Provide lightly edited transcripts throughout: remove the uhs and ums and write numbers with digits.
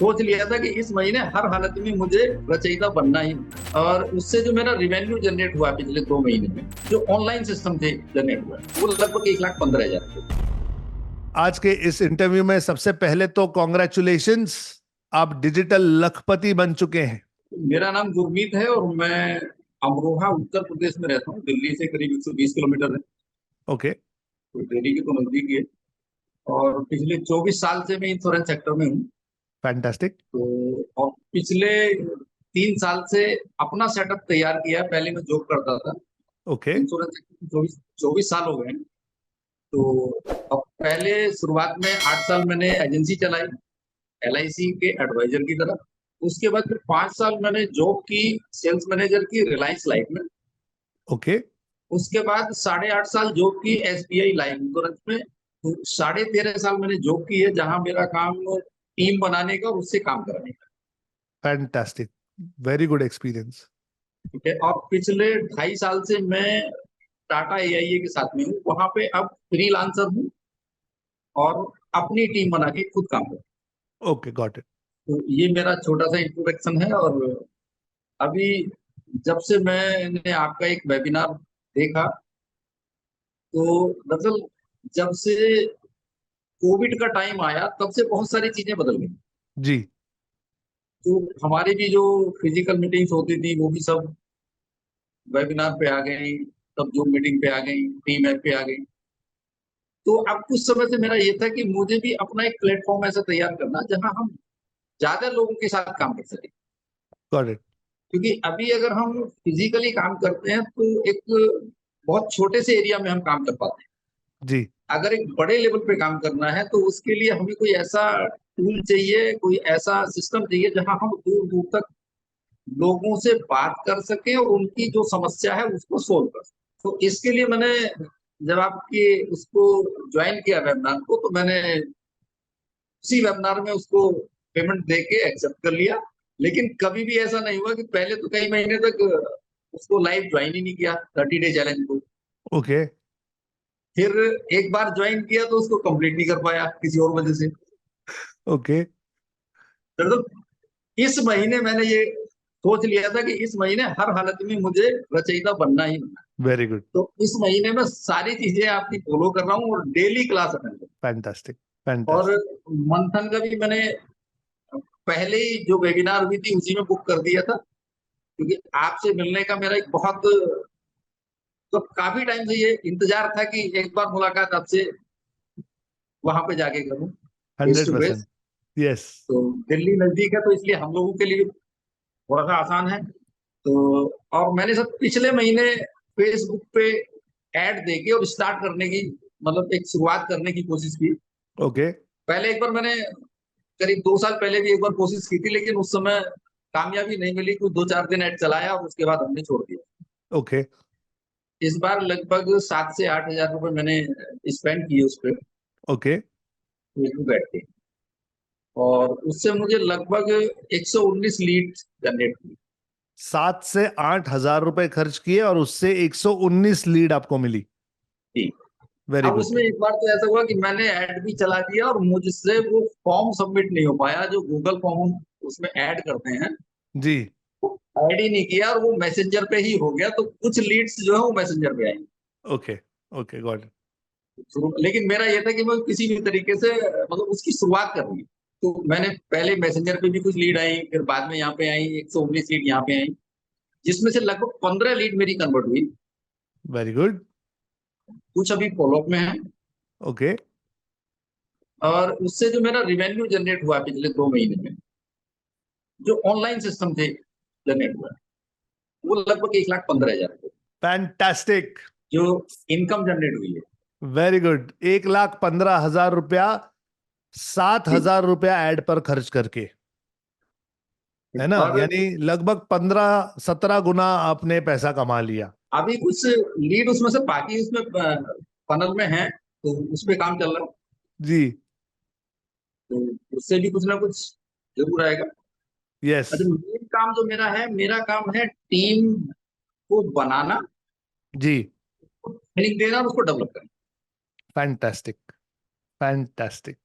सोच लिया था कि इस महीने हर हालत में मुझे रचयिता बनना ही। और उससे जो मेरा रिवेन्यू जनरेट हुआ पिछले 2 महीने में, जो ऑनलाइन सिस्टम से जनरेट हुआ, वो लगभग 1,15,000। आज के इस इंटरव्यू में सबसे पहले तो कॉन्ग्रेचुलेशंस, आप डिजिटल लखपति बन चुके हैं। मेरा नाम गुरमीत है और मैं अमरोहा उत्तर प्रदेश में रहता हूँ। दिल्ली से करीब 120 किलोमीटर है, ओके, तो दिल्ली के तो नजदीक है। और पिछले 24 साल से मैं इंश्योरेंस सेक्टर में हूँ। फैंटास्टिक। तो और पिछले 3 साल से अपना सेटअप तैयार किया। पहले मैं जॉब करता था ओके, इंश्योरेंस सेक्टर में, 24 साल हो गए हैं। तो अब पहले शुरुआत में 8 साल मैंने एजेंसी चलाई LIC के एडवाइजर की तरह। उसके बाद फिर 5 साल मैंने जॉब की सेल्स मैनेजर की रिलायंस लाइफ में। ओके, उसके बाद 8.5 साल जॉब की SBI लाइफ इंश्योरेंस में। तो 13.5 साल मैंने जॉब की है, जहां मेरा काम टीम बनाने का, उससे काम कराने का। Fantastic, very good experience. ठीक है। और पिछले 2.5 साल से मैं टाटा AIA के साथ में हूँ। वहां पे अब फ्रीलांसर हूँ और अपनी टीम बना के खुद काम करता ओके, गॉट इट। हूँ। तो ये मेरा छोटा सा इंट्रोडक्शन है। और अभी जब से मैंने आपका एक वेबिनार देखा, तो दरअसल जब से कोविड का टाइम आया, तब से बहुत सारी चीजें बदल गई। जी, तो हमारी भी जो फिजिकल मीटिंग्स होती थी, वो भी सब वेबिनार पे आ गई, सब जूम मीटिंग पे आ गई, टीम ऐप पे आ गई। तो अब कुछ समय से मेरा ये था कि मुझे भी अपना एक प्लेटफॉर्म ऐसा तैयार करना जहां हम ज्यादा लोगों के साथ काम कर सकें। Got it. क्योंकि अभी अगर हम फिजिकली काम करते हैं तो एक बहुत छोटे से एरिया में हम काम कर पाते हैं। जी, अगर एक बड़े लेवल पे काम करना है, तो उसके लिए हमें कोई ऐसा टूल चाहिए, कोई ऐसा सिस्टम चाहिए जहां हम दूर दूर तक लोगों से बात कर सकें और उनकी जो समस्या है उसको सोल्व कर सकें। तो इसके लिए मैंने, जब आपके उसको ज्वाइन किया वेबिनार को, तो मैंने उसी वेबिनार में उसको पेमेंट दे के एक्सेप्ट कर लिया। लेकिन कभी भी ऐसा नहीं हुआ कि पहले तो कई महीने तक उसको लाइव ज्वाइन ही नहीं किया, 30 डे चैलेंज को। ओके, फिर एक बार ज्वाइन किया तो उसको कंप्लीट नहीं कर पाया किसी और वजह से। ओके, तो इस महीने मैंने ये सोच लिया था कि इस महीने हर हालत में मुझे रचयिता बनना ही बनना है। वेरी गुड, तो इस महीने में सारी चीजें आपकी फॉलो कर रहा हूँ और डेली क्लास अटेंड कर फैंटास्टिक, रहा हूँ। और फैंटास्टिक। मंथन का भी मैंने पहले ही जो वेबिनार हुई थी उसी में बुक कर दिया था। क्योंकि आपसे मिलने का मेरा एक बहुत, तो काफी टाइम से ये इंतजार था कि एक बार मुलाकात आपसे वहां पे जाके करूं, face hundred to face. Percent yes. तो दिल्ली नजदीक है, तो इसलिए हम लोगों के लिए थोड़ा सा आसान है। तो और मैंने सब पिछले महीने फेसबुक पे ऐड देके और स्टार्ट करने की, मतलब एक शुरुआत करने की कोशिश की। ओके, पहले एक बार मैंने करीब 2 साल पहले भी एक बार कोशिश की थी, लेकिन उस समय कामयाबी नहीं मिली। कुछ 2-4 दिन ऐड चलाया और उसके बाद हमने छोड़ दिया। ओके, इस बार लगभग 7 से 8 हजार रुपए मैंने स्पेंड किए उस पर, ओके। फेसबुक ऐड के। और उससे मुझे लगभग 119 लीड जनरेट हुई 7 से 8 हजार रुपए खर्च किए और उससे 119 लीड आपको मिली। थी। वेरी अब गुड। उसमें एक बार तो ऐसा हुआ कि मैंने ऐड भी चला दिया और मुझसे वो फॉर्म सबमिट नहीं हो पाया, जो गूगल फॉर्म उसमें ऐड करते हैं, जी, ऐड ही नहीं किया और वो मैसेंजर पे ही हो गया। तो कुछ लीड्स जो है वो मैसेंजर पे आई। Okay, okay, got it. लेकिन मेरा ये था कि मैं किसी भी तरीके से मतलब उसकी शुरुआत करनी। तो मैंने पहले मैसेंजर पे भी कुछ लीड आई, फिर बाद में यहाँ पे आई 119 लीड यहाँ पे आई, जिसमें से लगभग 15 लीड मेरी कन्वर्ट हुई। Very good. कुछ अभी फॉलोअप में है। ओके, और उससे जो मेरा रिवेन्यू जनरेट हुआ पिछले 2 महीने में, जो ऑनलाइन सिस्टम से जनरेट हुआ, वो लगभग 1,15,000 फैंटास्टिक, जो इनकम जनरेट हुई है। Very good. 1,15,000 रुपया, 7 हजार रुपया एड पर खर्च करके, है ना? और यानी लगभग 15-17 गुना आपने पैसा कमा लिया। अभी कुछ लीड उसमें से बाकी उसमें फनल में है, तो उस पे काम चल रहा है। जी, तो उससे भी कुछ ना कुछ जरूर आएगा। यस, अच्छा, मेन काम जो मेरा है, मेरा काम है टीम को बनाना, जी। ट्रेनिंग देना और उसको डेवलप करना। Fantastic, fantastic.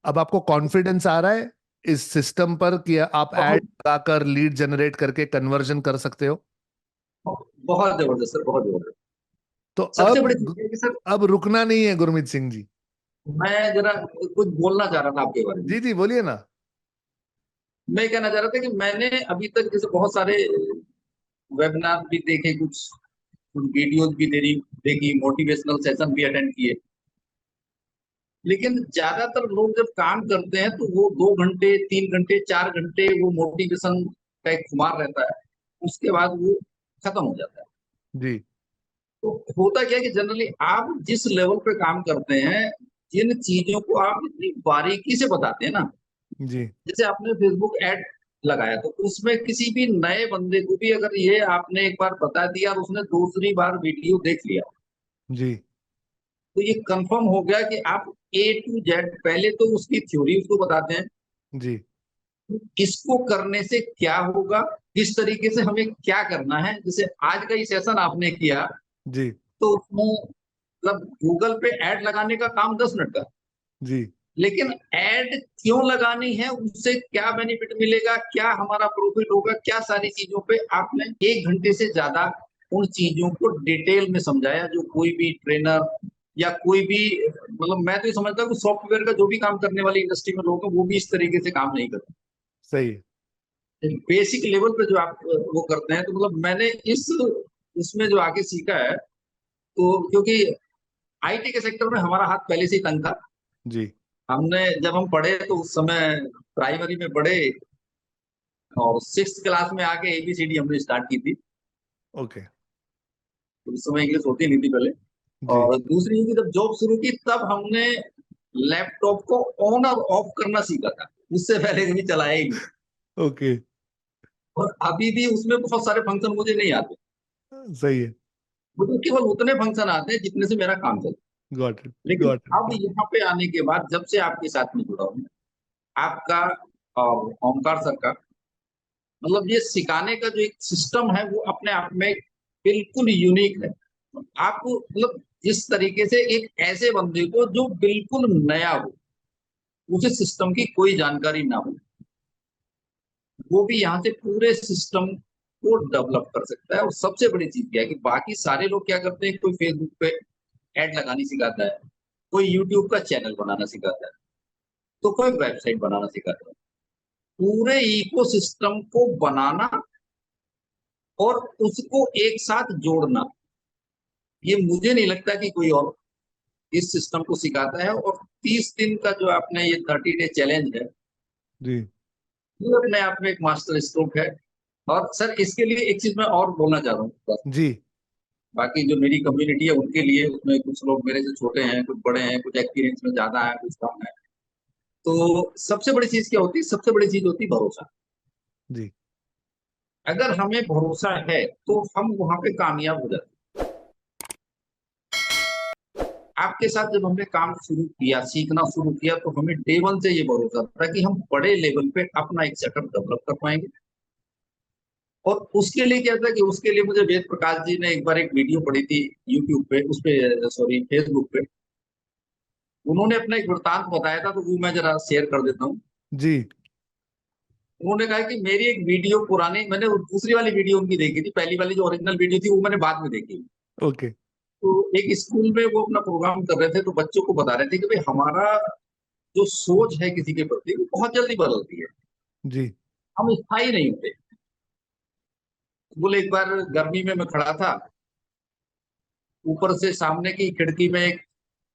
अब आपको कॉन्फिडेंस आ रहा है इस सिस्टम पर कि आप बहुत एड लगाकर लीड जनरेट करके कन्वर्जन कर सकते हो? बहुत जबरदस्त सर, बहुत जबरदस्त। तो सबसे बड़ी चीज है कि सर, अब रुकना नहीं है गुरमीत सिंह जी। मैं जरा कुछ बोलना चाह रहा था आपके बारे में। जी जी, बोलिए ना। मैं कहना चाह रहा था कि मैंने अभी तक जैसे बहुत सारे वेबिनार भी देखे, कुछ कुछ वीडियोज भी देखी, मोटिवेशनल सेशन भी अटेंड किए। लेकिन ज्यादातर लोग जब काम करते हैं तो वो 2 घंटे, 3 घंटे, 4 घंटे वो मोटिवेशन का एक खुमार रहता है, उसके बाद वो खत्म हो जाता है। जी तो होता क्या है कि जनरली आप जिस लेवल पे काम करते हैं, जिन चीजों को आप इतनी बारीकी से बताते हैं ना, जी जैसे आपने फेसबुक ऐड लगाया, तो उसमें किसी भी नए बंदे को भी अगर ये आपने एक बार बता दिया और उसने दूसरी बार वीडियो देख लिया, जी तो ये कंफर्म हो गया कि आप A to Z पहले तो उसकी थ्योरी उसको बताते हैं, जी इसको करने से क्या होगा, किस तरीके से हमें क्या करना है। जैसे आज का ये सेशन आपने किया, जी तो उसमें मतलब गूगल पे ऐड लगाने का काम 10 मिनट का, जी लेकिन ऐड क्यों लगानी है, उससे क्या बेनिफिट मिलेगा, क्या हमारा प्रॉफिट होगा, क्या सारी चीजों पे आपने 1 घंटे से ज्यादा उन चीजों को डिटेल में समझाया, जो कोई भी ट्रेनर या कोई भी, मतलब मैं तो ये समझता हूँ कि सॉफ्टवेयर का जो भी काम करने वाली इंडस्ट्री में लोग हैं वो भी इस तरीके से काम नहीं करते। सही है। बेसिक लेवल पे जो आप वो करते हैं, तो मतलब मैंने इस उसमें जो आगे सीखा है, तो क्योंकि आईटी के सेक्टर में हमारा हाथ पहले से ही तंग था। जी हमने जब हम पढ़े तो उस समय प्राइमरी में पढ़े, और 6th क्लास में आके एबीसीडी हमने स्टार्ट की थी। ओके। तो उस समय इंग्लिश होती नहीं थी पहले। जी और दूसरी चीज, जब जॉब शुरू की तब हमने लैपटॉप को ऑन और ऑफ करना सीखा था, उससे पहले कभी चलाया ही नहीं। ओके। और अभी भी उसमें बहुत सारे फंक्शन मुझे नहीं आते, सही है। मुझे केवल उतने फंक्शन आते हैं जितने से मेरा काम चले। Got it. लेकिन गॉट अब इट। यहाँ पे आने के बाद, जब से आपके साथ में जुड़ा हूँ, आपका और ओमकार सर का, मतलब ये सिखाने का जो एक सिस्टम है वो अपने आप में बिल्कुल यूनिक है। आपको मतलब जिस तरीके से एक ऐसे बंदे को जो बिल्कुल नया हो, उसे सिस्टम की कोई जानकारी ना हो, वो भी यहाँ से पूरे सिस्टम को डेवलप कर सकता है। और सबसे बड़ी चीज क्या है कि बाकी सारे लोग क्या करते हैं, कोई फेसबुक पे ऐड लगानी सिखाता है, कोई यूट्यूब का चैनल बनाना सिखाता है, तो कोई वेबसाइट बनाना सिखाता है। पूरे इकोसिस्टम को बनाना और उसको एक साथ जोड़ना, ये मुझे नहीं लगता कि कोई और इस सिस्टम को सिखाता है। और 30 दिन का जो आपने ये 30 डे चैलेंज है, जी ये अपने आप में एक मास्टर स्ट्रोक है। और सर इसके लिए एक चीज मैं और बोलना चाह रहा हूँ बस। जी बाकी जो मेरी कम्युनिटी है उनके लिए, उसमें कुछ लोग मेरे से छोटे हैं, कुछ बड़े हैं, कुछ एक्सपीरियंस में ज्यादा है, कुछ कम है। तो सबसे बड़ी चीज क्या होती है, सबसे बड़ी चीज होती है भरोसा। जी अगर हमें भरोसा है तो हम वहां पे कामयाब हो जाते हैं। आपके साथ जब हमने काम शुरू किया, सीखना शुरू किया, तो हमें डे वन से ये भरोसा था कि हम बड़े लेवल पे अपना एक सेटअप डेवलप कर पाएंगे। और उसके लिए क्या था कि उसके लिए मुझे वेद प्रकाश जी ने एक बार एक वीडियो पढ़ी थी यूट्यूब पे, उस पे सॉरी फेसबुक पे। उन्होंने अपना एक वृतांत बताया था, तो वो मैं जरा शेयर कर देता हूँ। जी उन्होंने कहा कि मेरी एक वीडियो पुरानी, मैंने वो दूसरी वाली वीडियो उनकी देखी थी, पहली वाली जो ओरिजिनल वीडियो थी वो मैंने बाद में देखी। ओके। तो एक स्कूल में वो अपना प्रोग्राम कर रहे थे, तो बच्चों को बता रहे थे कि भाई हमारा जो सोच है किसी के प्रति वो बहुत जल्दी बदलती है, जी हम स्थायी नहीं होते। बोले एक बार गर्मी में मैं खड़ा था, ऊपर से सामने की खिड़की में एक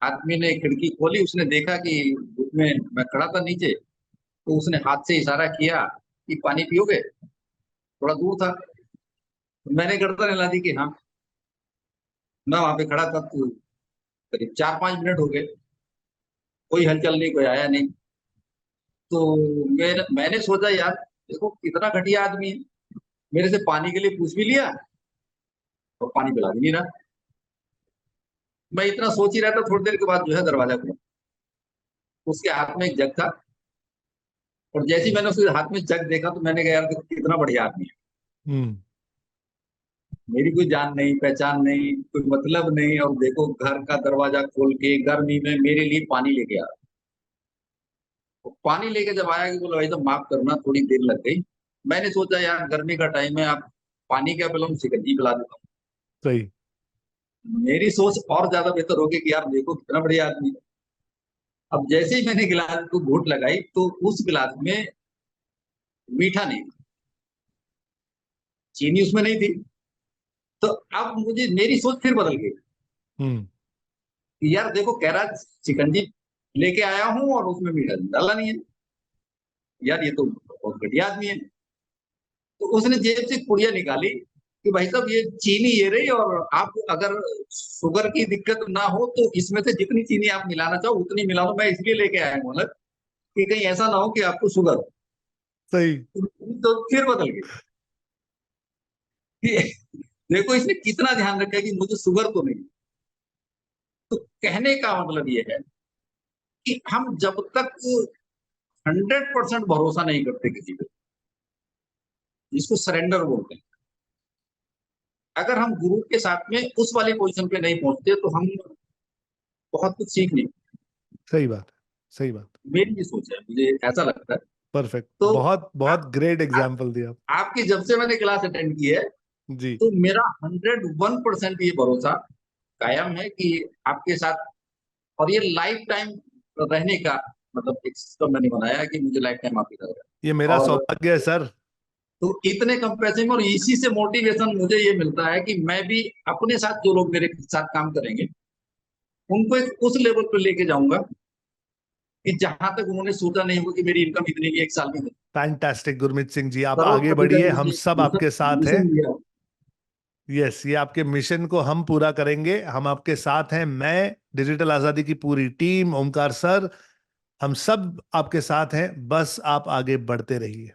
आदमी ने खिड़की खोली, उसने देखा कि धूप में मैं खड़ा था नीचे, तो उसने हाथ से इशारा किया कि पानी पियोगे। थोड़ा दूर था, तो मैंने गर्दन हिला दी कि हाँ। मैं वहां पे खड़ा था, तो करीब 4-5 मिनट हो गए, कोई हलचल नहीं, कोई आया नहीं। तो मैंने सोचा यार, देखो कितना घटिया आदमी है, मेरे से पानी के लिए पूछ भी लिया और पानी पिला भी नहीं रहा। मैं इतना सोच ही रहा था, थोड़ी देर के बाद जो है दरवाजा खुला, उसके हाथ में एक जग था। और जैसे ही मैंने उसके हाथ में जग देखा, तो मैंने कहा यार देखो कितना बढ़िया आदमी है, हम्म। मेरी कोई जान नहीं पहचान नहीं, कोई मतलब नहीं, और देखो घर का दरवाजा खोल के गर्मी में मेरे लिए पानी लेके आ रहा। वो पानी लेके जब आया कि बोला भाई साहब माफ करना थोड़ी देर लग गई। मैंने सोचा यार गर्मी का टाइम है, आप पानी क्या पिलाऊं, शिकंजी पिला देता हूँ। सही। मेरी सोच और ज्यादा बेहतर होगी कि यार देखो कितना बढ़िया आदमी है। अब जैसे ही मैंने गिलास को घूंट लगाई तो उस गिलास में मीठा नहीं था, चीनी उसमें नहीं थी। तो अब मुझे मेरी सोच फिर बदल गई हम्म। कि यार देखो कह रहा शिकंजी लेके आया हूँ और उसमें मीठा डाला नहीं है, यार ये तो बहुत घटिया आदमी है। तो उसने जेब से पुड़िया निकाली कि भाई साहब ये चीनी ये रही, और आप अगर शुगर की दिक्कत ना हो तो इसमें से जितनी चीनी आप मिलाना चाहो उतनी मिला लो, मैं इसलिए लेके आया हूँ मतलब कि कहीं ऐसा ना हो कि आपको शुगर हो। सही। तो फिर बदल गई कि देखो इसने कितना ध्यान रखा है कि मुझे शुगर तो नहीं। तो कहने का मतलब ये है कि हम जब तक 100% भरोसा नहीं करते किसी पे, जिसको सरेंडर बोलते हैं, अगर हम गुरु के साथ में उस वाली पोजीशन पे नहीं पहुंचते तो हम बहुत कुछ सीख नहीं। सही बात है। सही बात। मेरी ये सोच है, मुझे ऐसा लगता है। परफेक्ट। तो बहुत आ, बहुत ग्रेट आ, एग्जाम्पल दिया। आपकी जब से मैंने क्लास अटेंड की है जी। तो मेरा 101% ये भरोसा कायम है कि आपके साथ, और ये लाइफ टाइम रहने का मतलब एक सिस्टम मैंने बनाया है कि मुझे लाइफ टाइम आपके साथ ये रहना। मेरा और सौभाग्य है सर। तो इतने कंपेरिजन में और इसी से मोटिवेशन मुझे ये मिलता है कि मैं भी अपने साथ जो लोग मेरे साथ काम करेंगे उनको एक उस लेवल पर लेके जाऊंगा कि जहां तक उन्होंने सोचा नहीं होगा कि मेरी इनकम इतनी की एक साल में फैंटास्टिक गुरमीत सिंह जी, आप आगे करोड़पति का बढ़िए, जो हम मुझे सब आपके साथ हैं। मिशन दिया। यस, ये आपके मिशन को हम पूरा करेंगे, हम आपके साथ हैं। मैं, डिजिटल आजादी की पूरी टीम, ओमकार सर, हम सब आपके साथ हैं। बस आप आगे बढ़ते रहिए।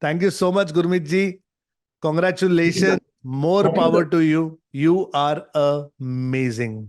Thank you so much Gurmeet ji. Congratulation. More thank you power sir. To you. You are amazing.